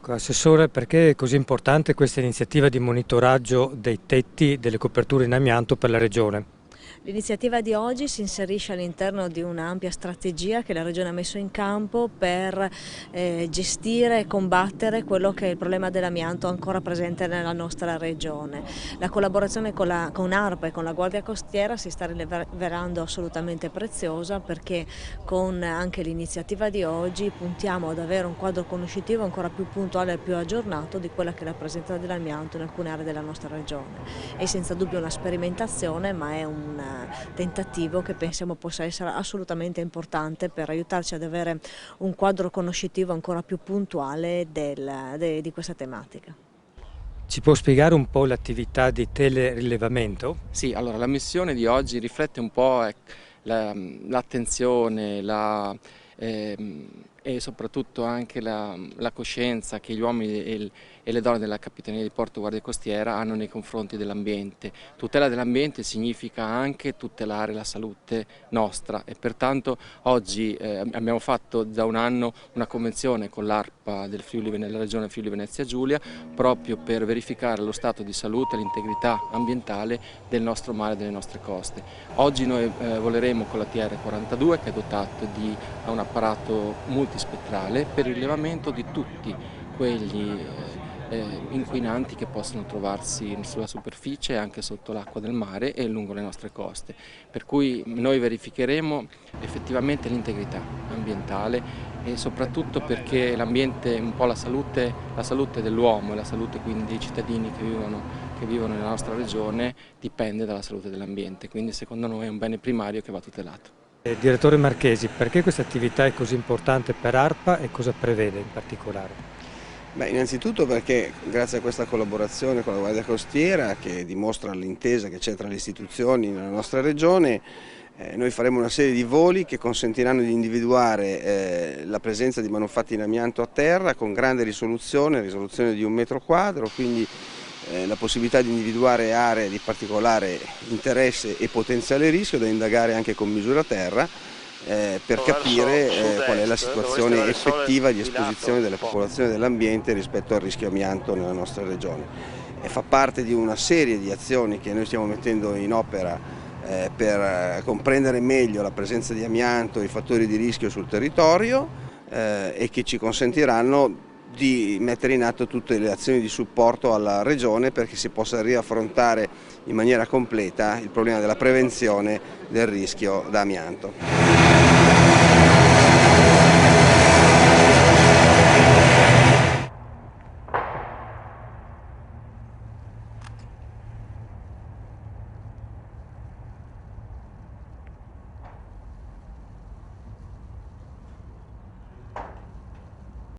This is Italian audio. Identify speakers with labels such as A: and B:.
A: Ecco, Assessore, perché è così importante questa iniziativa di monitoraggio dei tetti delle coperture in amianto per la Regione?
B: L'iniziativa di oggi si inserisce all'interno di un'ampia strategia che la Regione ha messo in campo per gestire e combattere quello che è il problema dell'amianto ancora presente nella nostra Regione. La collaborazione con ARPA e con la Guardia Costiera si sta rivelando assolutamente preziosa, perché con anche l'iniziativa di oggi puntiamo ad avere un quadro conoscitivo ancora più puntuale e più aggiornato di quella che è la presenza dell'amianto in alcune aree della nostra Regione. È senza dubbio una sperimentazione, ma è un tentativo che pensiamo possa essere assolutamente importante per aiutarci ad avere un quadro conoscitivo ancora più puntuale di questa tematica.
A: Ci può spiegare un po' l'attività di telerilevamento?
C: Sì, allora la missione di oggi riflette un po' l'attenzione, e soprattutto anche la coscienza che gli uomini e le donne della Capitaneria di Porto Guardia Costiera hanno nei confronti dell'ambiente. Tutela dell'ambiente significa anche tutelare la salute nostra, e pertanto oggi abbiamo fatto da un anno una convenzione con l'ARPA della Regione Friuli Venezia Giulia, proprio per verificare lo stato di salute e l'integrità ambientale del nostro mare e delle nostre coste. Oggi noi voleremo con la TR42, che è dotato di un apparato multispettrale per il rilevamento di tutti quegli inquinanti che possono trovarsi sulla superficie e anche sotto l'acqua del mare e lungo le nostre coste. Per cui noi verificheremo effettivamente l'integrità ambientale, e soprattutto perché l'ambiente è un po' la salute dell'uomo, e la salute quindi dei cittadini che vivono nella nostra regione dipende dalla salute dell'ambiente, quindi secondo noi è un bene primario che va tutelato.
A: Direttore Marchesi, perché questa attività è così importante per ARPA e cosa prevede in particolare?
D: Beh, innanzitutto perché grazie a questa collaborazione con la Guardia Costiera, che dimostra l'intesa che c'è tra le istituzioni nella nostra regione, noi faremo una serie di voli che consentiranno di individuare la presenza di manufatti in amianto a terra con grande risoluzione di 1 metro quadro, quindi la possibilità di individuare aree di particolare interesse e potenziale rischio da indagare anche con misura a terra, per capire qual è la situazione effettiva di esposizione delle popolazioni dell'ambiente rispetto al rischio amianto nella nostra regione. Fa parte di una serie di azioni che noi stiamo mettendo in opera per comprendere meglio la presenza di amianto e i fattori di rischio sul territorio, e che ci consentiranno di mettere in atto tutte le azioni di supporto alla Regione perché si possa riaffrontare in maniera completa il problema della prevenzione del rischio da amianto.